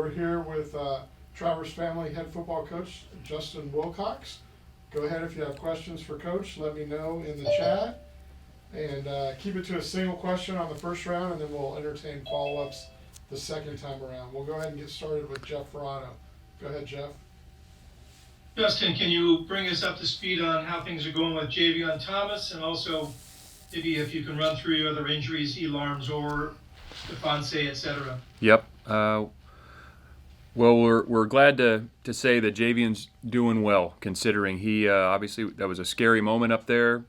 we're here with Travers family head football coach Justin Wilcox. Go ahead if you have questions for Coach. Let me know in the chat. And keep it to a single question on the first round, and then we'll entertain follow-ups the second time around. We'll go ahead and get started with Jeff Ferrano. Go ahead, Jeff. Justin, can you bring us up to speed on how things are going with Javion Thomas, and also maybe if you can run through your other injuries, Elarms or Stefanse, etc. Yep. Well, we're glad to say that Javion's doing well, considering he obviously that was a scary moment up there.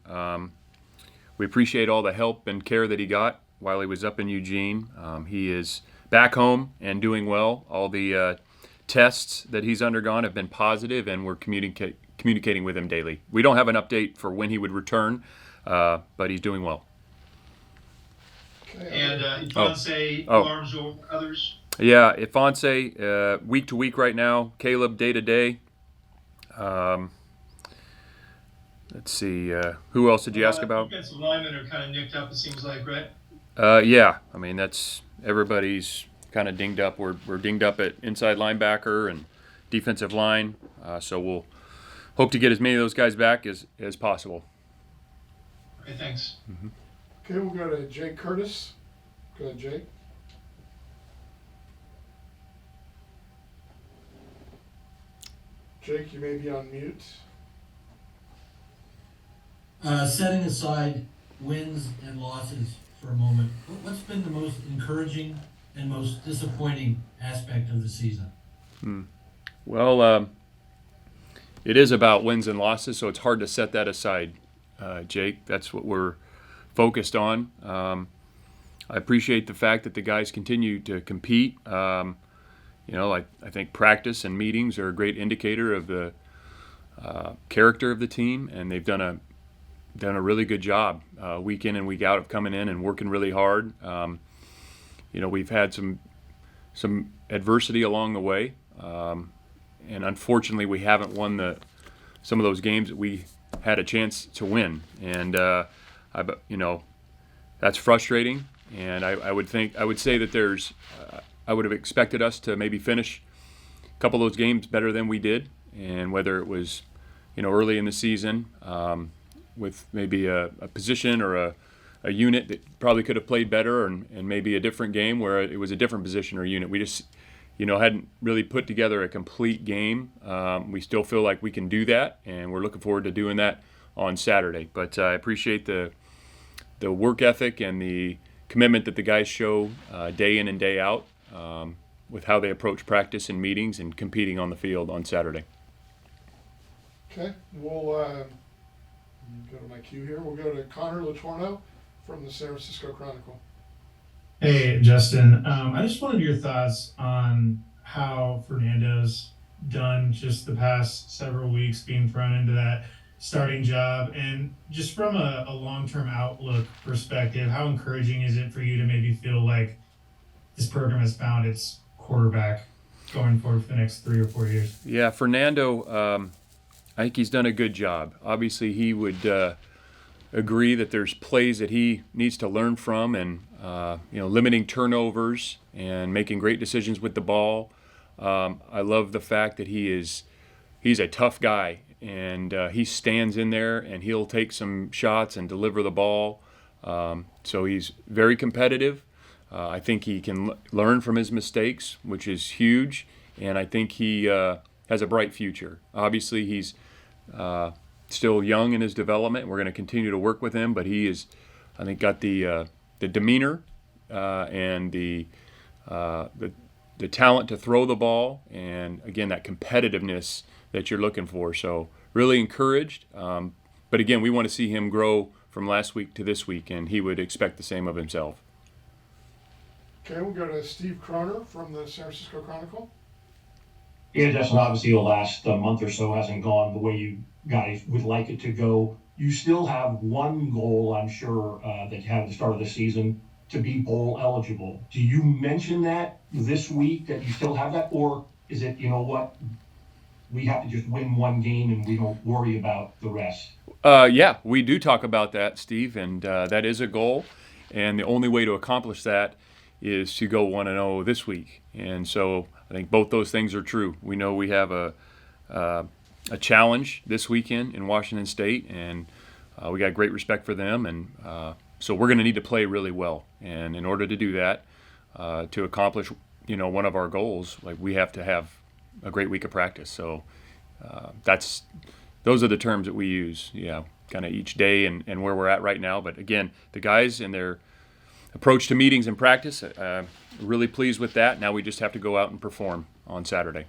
We appreciate all the help and care that he got while he was up in Eugene. He is back home and doing well. All the tests that he's undergone have been positive, and we're communicating with him daily. We don't have an update for when he would return, but he's doing well. And Ifanse, Elarms or others? Yeah, Ifanse, week to week right now. Caleb, day to day. Let's see. Who else did you ask about? Defensive linemen are kind of nicked up, it seems like, right? Yeah. I mean, that's everybody's kind of dinged up. We're dinged up at inside linebacker and defensive line. So we'll hope to get as many of those guys back as possible. Okay, thanks. Mm-hmm. Okay, we'll go to Jake Curtis. Go ahead, Jake. Jake, you may be on mute. Setting aside wins and losses for a moment, what's been the most encouraging and most disappointing aspect of the season? Well, it is about wins and losses, so it's hard to set that aside, Jake. That's what we're focused on. I appreciate the fact that the guys continue to compete. I think practice and meetings are a great indicator of the character of the team, and they've done a really good job week in and week out of coming in and working really hard. We've had some adversity along the way, and unfortunately we haven't won some of those games that we had a chance to win, and that's frustrating. And I would say that I would have expected us to maybe finish a couple of those games better than we did, and whether it was early in the season with maybe a position or a unit that probably could have played better, and maybe a different game where it was a different position or unit. We just hadn't really put together a complete game. We still feel like we can do that, and we're looking forward to doing that on Saturday. But I appreciate the work ethic and the commitment that the guys show day in and day out with how they approach practice and meetings and competing on the field on Saturday. Okay, we'll go to my cue here. We'll go to Connor Latorno from the San Francisco Chronicle. Hey, Justin. I just wanted your thoughts on how Fernando's done just the past several weeks being thrown into that starting job, and just from a long-term outlook perspective, how encouraging is it for you to maybe feel like this program has found its quarterback going forward for the next 3 or 4 years? Yeah, Fernando, I think he's done a good job. Obviously, he would agree that there's plays that he needs to learn from, and limiting turnovers and making great decisions with the ball. I love the fact that he's a tough guy, and he stands in there and he'll take some shots and deliver the ball. So he's very competitive. I think he can learn from his mistakes, which is huge, and I think he has a bright future. Obviously, he's still young in his development. We're going to continue to work with him, but he is, I think, got the demeanor and the talent to throw the ball, and again, that competitiveness that you're looking for. So really encouraged. But again, we want to see him grow from last week to this week, and he would expect the same of himself. Okay, we'll go to Steve Croner from the San Francisco Chronicle. Yeah, Justin, obviously the last month or so hasn't gone the way you guys would like it to go. You still have one goal, I'm sure, that you had at the start of the season, to be bowl eligible. Do you mention that this week, that you still have that? Or is it, we have to just win one game and we don't worry about the rest? Yeah, we do talk about that, Steve, and that is a goal. And the only way to accomplish that is to go 1-0 this week. And so I think both those things are true. We know we have a challenge this weekend in Washington State, and we got great respect for them, and so we're going to need to play really well. And in order to do that, to accomplish, one of our goals, like we have to have a great week of practice. So those are the terms that we use. Yeah, kind of each day and where we're at right now. But again, the guys and their approach to meetings and practice, really pleased with that. Now we just have to go out and perform on Saturday.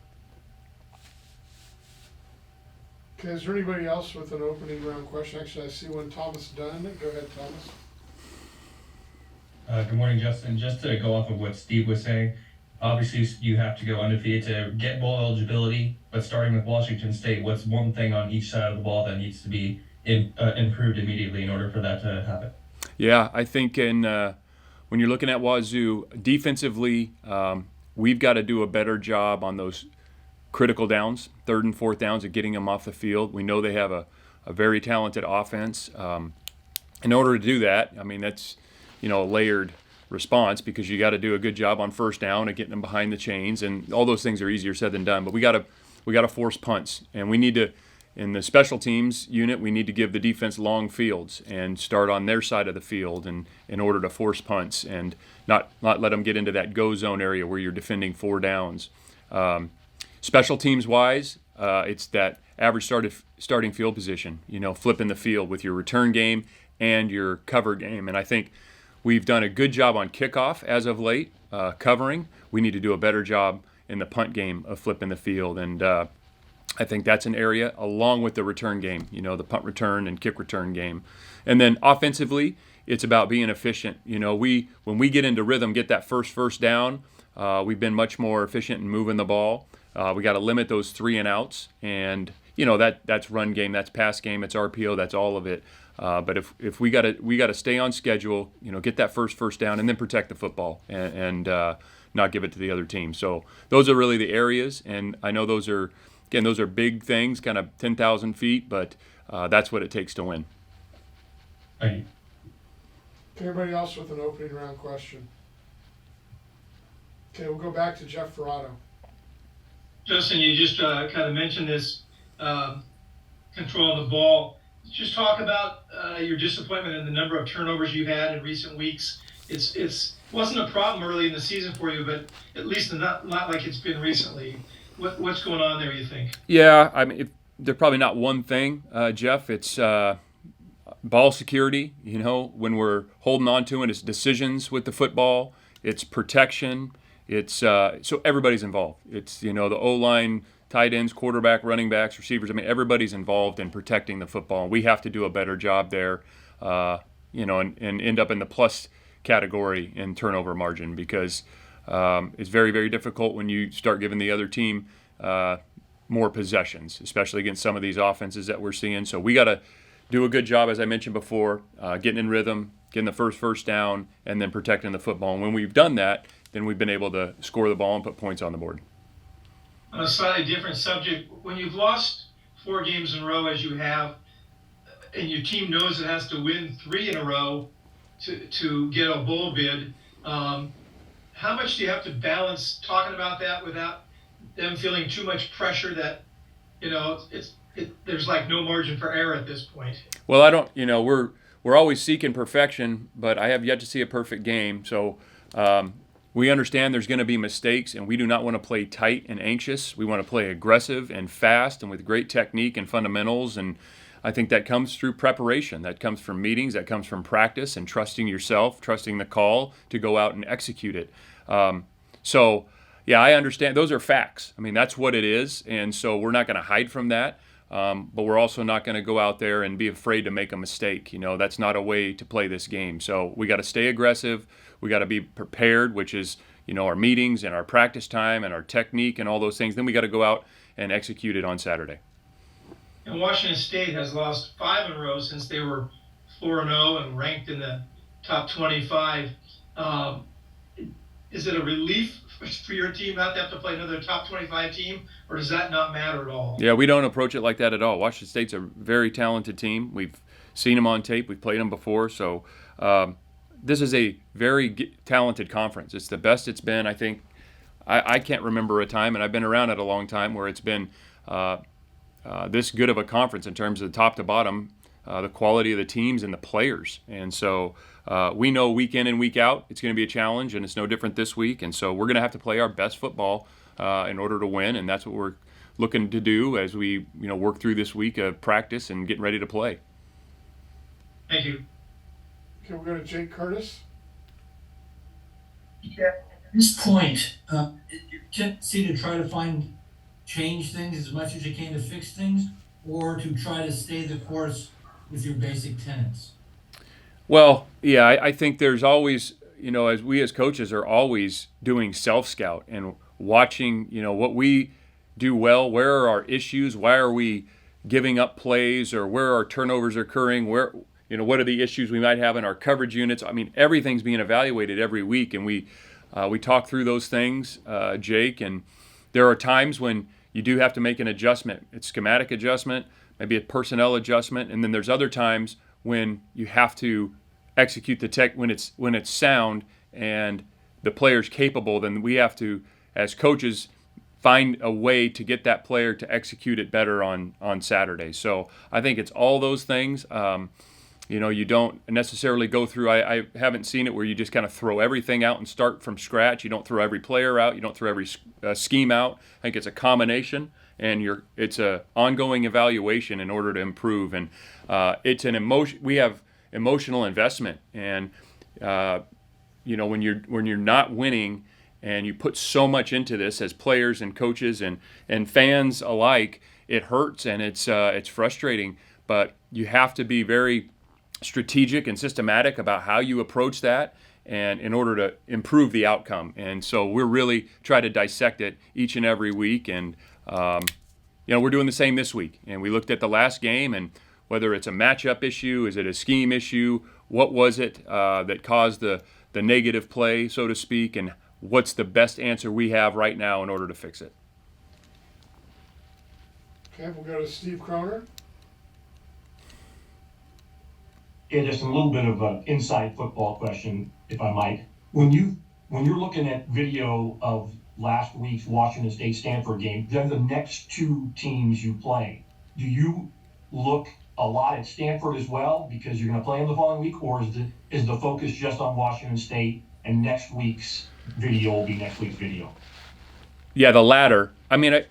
Okay, is there anybody else with an opening round question? Actually, I see one, Thomas Dunn. Go ahead, Thomas. Good morning, Justin. Just to go off of what Steve was saying, obviously you have to go undefeated to get bowl eligibility, but starting with Washington State, what's one thing on each side of the ball that needs to be improved immediately in order for that to happen? Yeah, I think when you're looking at Wazoo, defensively, we've got to do a better job on those critical downs, 3rd and 4th downs, of getting them off the field. We know they have a very talented offense. In order to do that, I mean, that's a layered response, because you got to do a good job on 1st down and getting them behind the chains, and all those things are easier said than done. But we got to force punts, and we need to, in the special teams unit, we need to give the defense long fields and start on their side of the field, and in order to force punts and not let them get into that go zone area where you're defending 4 downs. Special teams wise, it's that average starting field position, flipping the field with your return game and your cover game. And I think we've done a good job on kickoff as of late, covering. We need to do a better job in the punt game of flipping the field. And I think that's an area, along with the return game, the punt return and kick return game. And then offensively, it's about being efficient. When we get into rhythm, get that first down, we've been much more efficient in moving the ball. We got to limit those 3 and outs, and that's run game, that's pass game, it's RPO, that's all of it. But if we got to stay on schedule, get that first down, and then protect the football and not give it to the other team. So those are really the areas, and I know those are big things, kind of 10,000 feet, but that's what it takes to win. Thank you. Anybody else with an opening round question? Okay, we'll go back to Jeff Ferrato. Justin, you just kind of mentioned this control of the ball. Just talk about your disappointment in the number of turnovers you've had in recent weeks. It's wasn't a problem early in the season for you, but at least not like it's been recently. What's going on there, you think? Yeah, I mean, they're probably not one thing, Jeff. It's ball security. When we're holding on to it, it's decisions with the football. It's protection. It's so everybody's involved. It's the O-line, tight ends, quarterback, running backs, receivers. I mean, everybody's involved in protecting the football. We have to do a better job there, and end up in the plus category in turnover margin, because it's very, very difficult when you start giving the other team more possessions, especially against some of these offenses that we're seeing. So we got to do a good job, as I mentioned before, getting in rhythm, getting the first down, and then protecting the football. And when we've done that, then we've been able to score the ball and put points on the board. On a slightly different subject, when you've lost 4 games in a row as you have, and your team knows it has to win 3 in a row to get a bowl bid, how much do you have to balance talking about that without them feeling too much pressure that, there's like no margin for error at this point? Well, I don't, we're always seeking perfection, but I have yet to see a perfect game. So we understand there's going to be mistakes, and we do not want to play tight and anxious. We want to play aggressive and fast and with great technique and fundamentals. And I think that comes through preparation. That comes from meetings. That comes from practice and trusting yourself, trusting the call to go out and execute it. So, yeah, I understand. Those are facts. I mean, that's what it is. And so we're not going to hide from that. But we're also not going to go out there and be afraid to make a mistake. That's not a way to play this game. So we got to stay aggressive. We got to be prepared, which is, our meetings and our practice time and our technique and all those things. Then we got to go out and execute it on Saturday. And Washington State has lost 5 in a row since they were 4-0 and ranked in the top 25. Is it a relief for your team not to have to play another top 25 team, or does that not matter at all? Yeah, we don't approach it like that at all. Washington State's a very talented team. We've seen them on tape. We've played them before. So this is a very talented conference. It's the best it's been, I think, I can't remember a time, and I've been around it a long time, where it's been this good of a conference in terms of the top to bottom, the quality of the teams and the players. And so we know week in and week out it's going to be a challenge, and it's no different this week. And so we're going to have to play our best football in order to win, and that's what we're looking to do as we work through this week of practice and getting ready to play. Thank you. Okay, we'll go to Jake Curtis. Yeah. At this point, your tendency to try to change things as much as you can to fix things, or to try to stay the course with your basic tenets? Well, yeah, I think there's always, as we as coaches are always doing self-scout and watching, what we do well, where are our issues, why are we giving up plays, or where are turnovers occurring, where, what are the issues we might have in our coverage units. I mean, everything's being evaluated every week, and we talk through those things, Jake, and there are times when you do have to make an adjustment. It's schematic adjustment, maybe a personnel adjustment, and then there's other times when you have to execute the tech when it's sound and the player's capable. Then we have to, as coaches, find a way to get that player to execute it better on Saturday. So I think it's all those things. You don't necessarily go through, I haven't seen it where you just kind of throw everything out and start from scratch. You don't throw every player out. You don't throw every scheme out. I think it's a combination, and it's a ongoing evaluation in order to improve. And it's an emotion. We have emotional investment, and when you're not winning, and you put so much into this as players and coaches and fans alike, it hurts and it's frustrating. But you have to be very strategic and systematic about how you approach that, and in order to improve the outcome. And so we're really trying to dissect it each and every week. And we're doing the same this week. And we looked at the last game, and whether it's a matchup issue, is it a scheme issue, what was it that caused the negative play, so to speak, and what's the best answer we have right now in order to fix it. Okay, we'll go to Steve Croner. Yeah, just a little bit of an inside football question, if I might. When you're looking at video of last week's Washington State Stanford game, they're the next two teams you play. Do you look a lot at Stanford as well because you're going to play them the following week, or is the focus just on Washington State and next week's video will be next week's video? Yeah, the latter. I mean,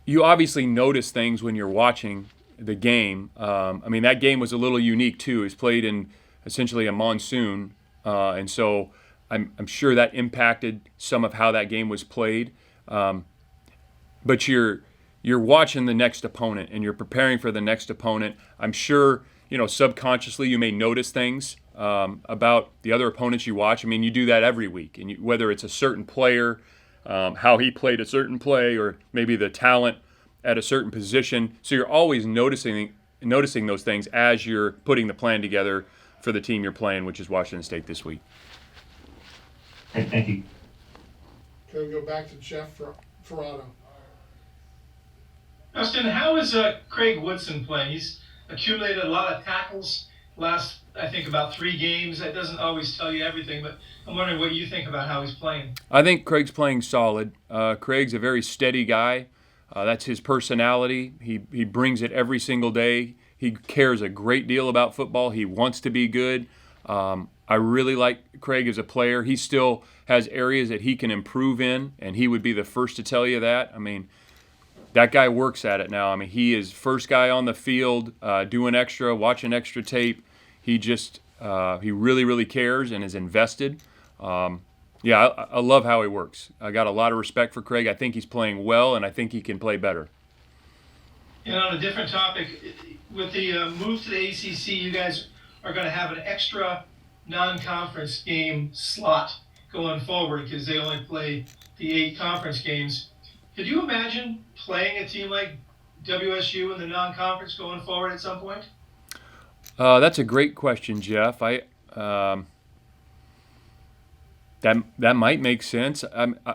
you obviously notice things when you're watching the game. That game was a little unique too. It was played in essentially a monsoon, and so I'm sure that impacted some of how that game was played. But you're watching the next opponent and you're preparing for the next opponent. I'm sure subconsciously you may notice things about the other opponents you watch. I mean, you do that every week, and whether it's a certain player, how he played a certain play, or maybe the talent at a certain position. So you're always noticing those things as you're putting the plan together for the team you're playing, which is Washington State this week. Okay, thank you. Okay, we'll go back to Jeff Ferrado. Justin, how is Craig Woodson playing? He's accumulated a lot of tackles last, I think, about 3 games. That doesn't always tell you everything, but I'm wondering what you think about how he's playing. I think Craig's playing solid. Craig's a very steady guy. That's his personality. He brings it every single day. He cares a great deal about football. He wants to be good. I really like Craig as a player. He still has areas that he can improve in, and he would be the first to tell you that. I mean, that guy works at it now. I mean, he is first guy on the field, doing extra, watching extra tape. He really, really cares and is invested. I love how he works. I got a lot of respect for Craig. I think he's playing well, and I think he can play better. And on a different topic, with the move to the ACC, you guys are going to have an extra non-conference game slot going forward because they only play the 8 conference games. Could you imagine playing a team like WSU in the non-conference going forward at some point? That's a great question, Jeff. That might make sense.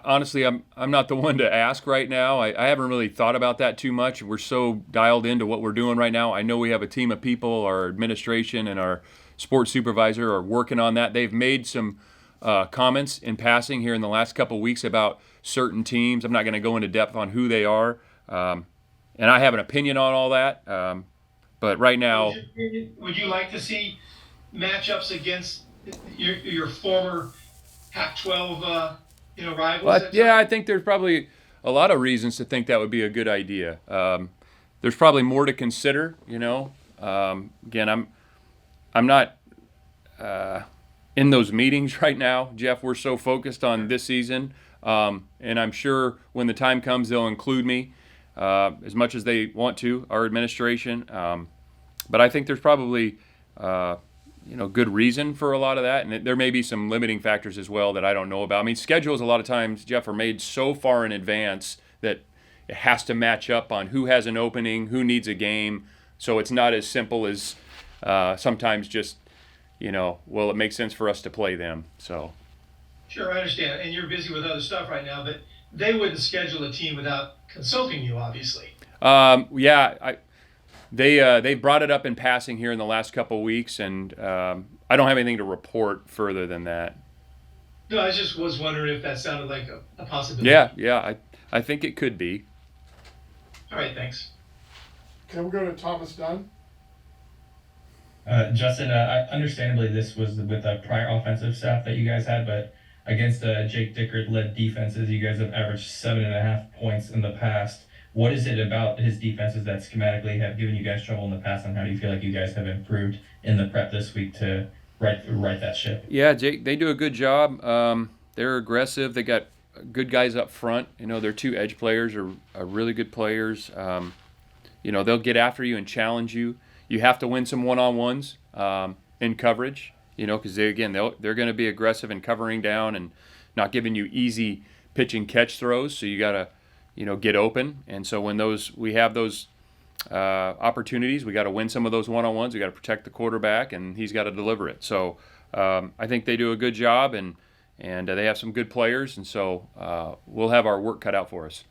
Honestly, I'm not the one to ask right now. I haven't really thought about that too much. We're so dialed into what we're doing right now. I know we have a team of people, our administration and our sports supervisor are working on that. They've made some comments in passing here in the last couple of weeks about certain teams. I'm not going to go into depth on who they are, and I have an opinion on all that. But right now, Would you like to see matchups against your former Pac-12 rivals? but yeah, I think there's probably a lot of reasons to think that would be a good idea. There's probably more to consider. Again, I'm not in those meetings right now, Jeff. We're so focused on this season, and I'm sure when the time comes, they'll include me as much as they want to, our administration. But I think there's probably good reason for a lot of that, and there may be some limiting factors as well that I don't know about. I mean, schedules a lot of times, Jeff, are made so far in advance that it has to match up on who has an opening, who needs a game. So it's not as simple as sometimes just, well, it makes sense for us to play them. So. Sure, I understand. And you're busy with other stuff right now, but they wouldn't schedule a team without consulting you, obviously. They brought it up in passing here in the last couple of weeks, and I don't have anything to report further than that. No, I just was wondering if that sounded like a possibility. Yeah, I think it could be. All right, thanks. Okay, we'll go to Thomas Dunn. Justin, understandably, this was with the prior offensive staff that you guys had, but against Jake Dickert-led defenses, you guys have averaged 7.5 points in the past. What is it about his defenses that schematically have given you guys trouble in the past, and how do you feel like you guys have improved in the prep this week to right that ship? Yeah, Jake, they do a good job. They're aggressive. They got good guys up front. Their two edge players are really good players. They'll get after you and challenge you. You have to win some one-on-ones in coverage, because they're going to be aggressive in covering down and not giving you easy pitch and catch throws. So you got to, get open. And so when we have those opportunities, we got to win some of those one-on-ones. We got to protect the quarterback, and he's got to deliver it. So I think they do a good job, and they have some good players, and so we'll have our work cut out for us.